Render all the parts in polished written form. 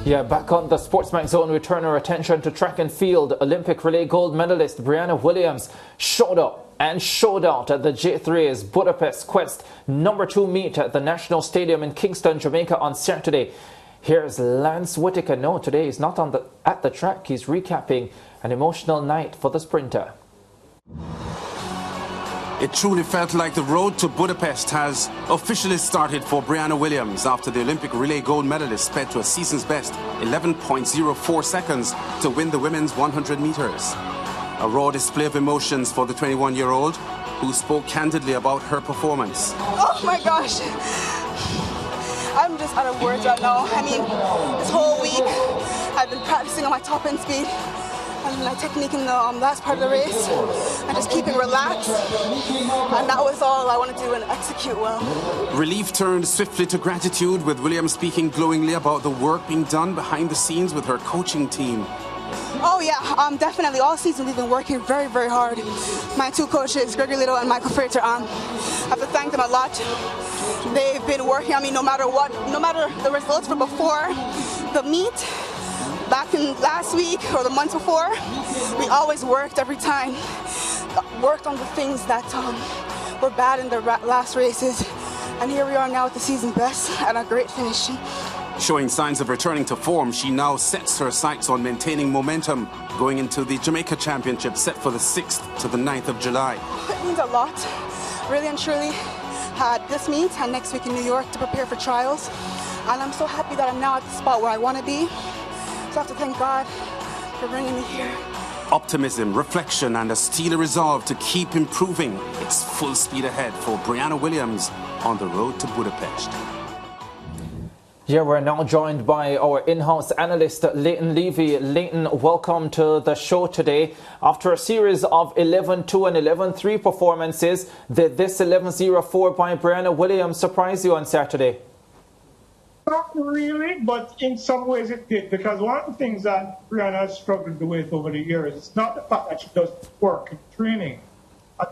Yeah, back on the SportsMax Zone, we turn our attention to track and field. Olympic relay gold medalist Briana Williams showed up and showed out at the J3's Budapest Quest #2 meet at the National Stadium in Kingston, Jamaica on Saturday. Here's Lance Whitaker. No, today he's not at the track. He's recapping an emotional night for the sprinter. It truly felt like the road to Budapest has officially started for Briana Williams after the Olympic relay gold medalist sped to a season's best 11.04 seconds to win the women's 100 meters. A raw display of emotions for the 21-year-old who spoke candidly about her performance. Oh my gosh, I'm just out of words right now. I mean, this whole week I've been practicing on my top end speed and my technique in the last part of the race, and just keeping relaxed, and that was all I want to do and execute well. Relief turned swiftly to gratitude, with Williams speaking glowingly about the work being done behind the scenes with her coaching team. Oh yeah, definitely. All season we've been working very, very hard. My two coaches, Gregory Little and Michael Frater, I have to thank them a lot. They've been working on me no matter what, no matter the results from before the meet. Back in last week or the month before, we always worked every time. Worked on the things that were bad in the last races. And here we are now at the season best and a great finish. Showing signs of returning to form, she now sets her sights on maintaining momentum going into the Jamaica Championship set for the 6th to the 9th of July. It means a lot. Really and truly had this meet and next week in New York to prepare for trials. And I'm so happy that I'm now at the spot where I want to be. So I have to thank God for bringing me here. Optimism, reflection, and a steely resolve to keep improving. It's full speed ahead for Briana Williams on the road to Budapest. Yeah, we're now joined by our in-house analyst, Leighton Levy. Leighton, welcome to the show today. After a series of 11-2 and 11-3 performances, did this 11-0-4 by Briana Williams surprise you on Saturday? Not really, but in some ways it did, because one of the things that Briana has struggled with over the years is not the fact that she does work in training.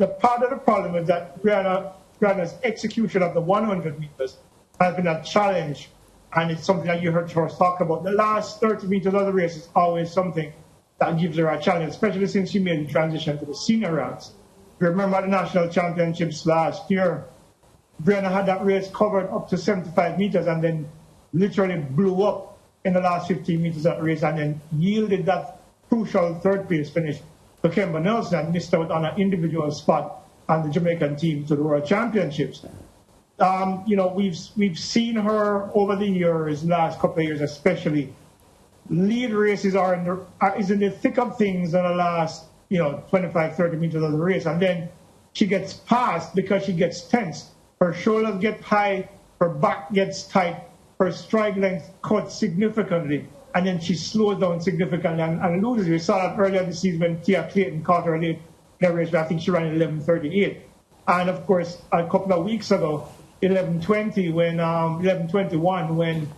The part of the problem is that Briana's execution of the 100 meters has been a challenge, and it's something that you heard her talk about. The last 30 meters of the race is always something that gives her a challenge, especially since she made the transition to the senior rounds. If you remember the national championships last year, Briana had that race covered up to 75 meters and then literally blew up in the last 15 meters of the race and then yielded that crucial third place finish to Kemba Nelson and missed out on an individual spot on the Jamaican team to the World Championships. You know, we've seen her over the years, last couple of years especially, lead races is in the thick of things in the last 25, 30 meters of the race, and then she gets passed because she gets tense. Her shoulders get high, her back gets tight, her stride length cuts significantly, and then she slows down significantly and loses. We saw that earlier this season when Tia Clayton caught her late in the race, where I think she ran 11:38. And of course, a couple of weeks ago, 11:21, when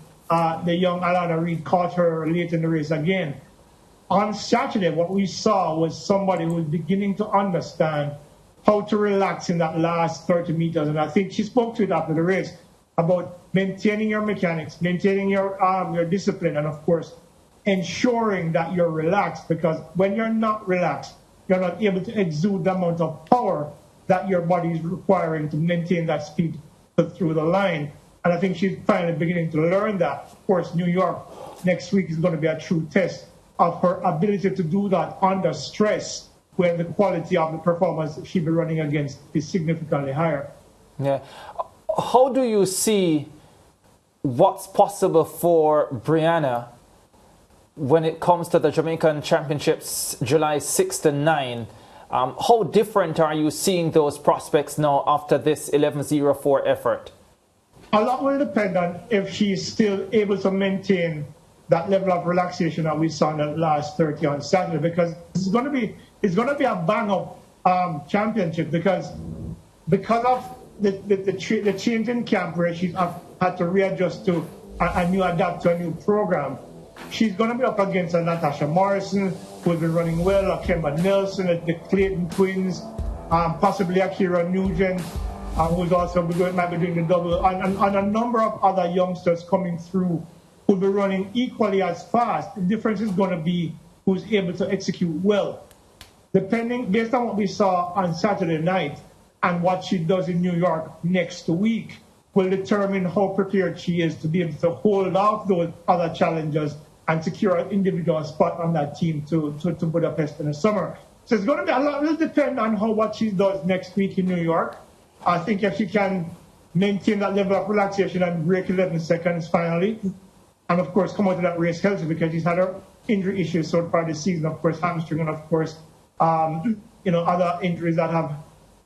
the young Alana Reid caught her late in the race again. On Saturday, what we saw was somebody who was beginning to understand how to relax in that last 30 meters. And I think she spoke to it after the race about maintaining your mechanics, maintaining your discipline, and of course, ensuring that you're relaxed, because when you're not relaxed, you're not able to exude the amount of power that your body is requiring to maintain that speed through the line. And I think she's finally beginning to learn that. Of course, New York next week is going to be a true test of her ability to do that under stress, when the quality of the performance she'll be running against is significantly higher. Yeah. How do you see what's possible for Briana when it comes to the Jamaican Championships July 6th and 9? How different are you seeing those prospects now after this 11-0-4 effort? A lot will depend on if she's still able to maintain that level of relaxation that we saw in the last 30 on Saturday, because it's going to be a bang-up championship, because of the change in camp where she's had to readjust to adapt to a new program. She's going to be up against a Natasha Morrison, who has been running well, a Kemba Nelson, the Clayton twins, possibly Akira Nugent, who's also might be doing the double, and a number of other youngsters coming through will be running equally as fast. The difference is going to be who's able to execute well. Based on what we saw on Saturday night and what she does in New York next week, will determine how prepared she is to be able to hold off those other challengers and secure an individual spot on that team to Budapest in the summer. So it's going to be a lot. It will depend on what she does next week in New York. I think if she can maintain that level of relaxation and break 11 seconds finally, and of course come out of that race healthy, because she's had her injury issues so far this season, of course hamstring and of course other injuries that have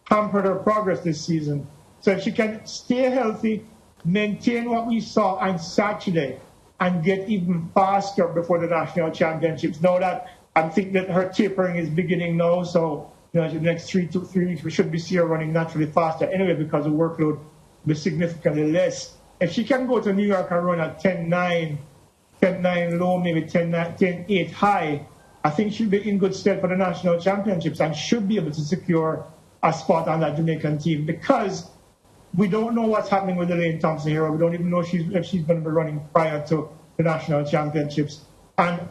hampered her progress this season. So if she can stay healthy, maintain what we saw on Saturday, and get even faster before the national championships. Now that I think that her tapering is beginning now, so the next 3 weeks we should be seeing her running naturally faster anyway, because the workload will be significantly less. If she can go to New York and run at 10.9 low, maybe 10.8 high, I think she'll be in good stead for the national championships and should be able to secure a spot on that Jamaican team, because we don't know what's happening with Elaine Thompson here. We don't even know if she's going to be running prior to the national championships. And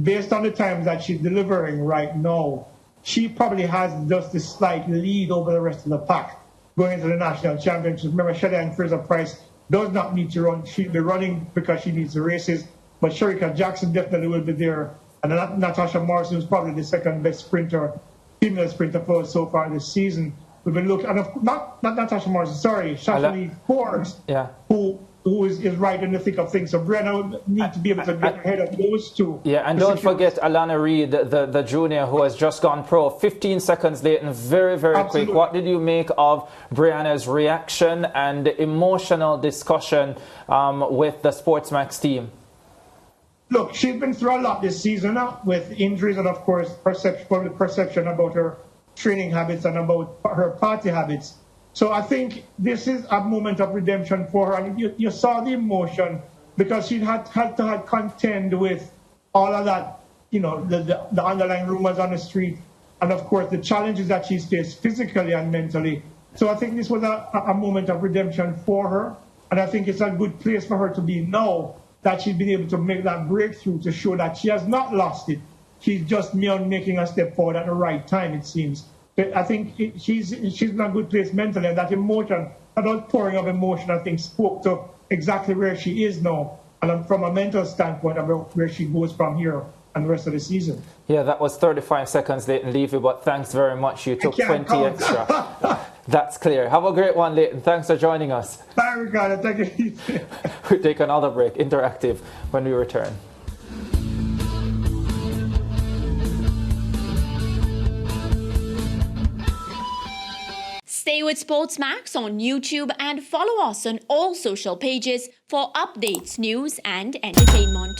based on the times that she's delivering right now, she probably has just a slight lead over the rest of the pack going into the national championships. Remember, Shelley Fraser-Price does not need to run. She'll be running because she needs the races. But Sherika Jackson definitely will be there. And Natasha Morrison is probably the second best female sprinter for us so far this season. We've been looking, and not Natasha Morrison, sorry, Shasha Forbes, who is right in the thick of things. So Briana needs to be able to get ahead of those two. Yeah, and don't forget Alana Reid, the junior who has just gone pro, 15 seconds late and very, very Absolutely. quick. What did you make of Briana's reaction and emotional discussion with the SportsMax team? Look, she's been through a lot this season with injuries and, of course, public perception about her training habits and about her party habits. So I think this is a moment of redemption for her. And you saw the emotion, because she had to contend with all of that, the underlying rumors on the street, and of course the challenges that she's faced physically and mentally. So I think this was a moment of redemption for her. And I think it's a good place for her to be now, that she's been able to make that breakthrough to show that she has not lost it. She's just making a step forward at the right time, it seems. But I think she's in a good place mentally, and that emotion, that outpouring of emotion, I think spoke to exactly where she is now, and from a mental standpoint about where she goes from here and the rest of the season. Yeah, that was 35 seconds, Leighton Levy, but thanks very much. You took 20 extra. That's clear. Have a great one, Leighton. Thanks for joining us. Bye, Ricardo. Thank you. We'll take another break, interactive, when we return. Stay with SportsMax on YouTube and follow us on all social pages for updates, news and entertainment.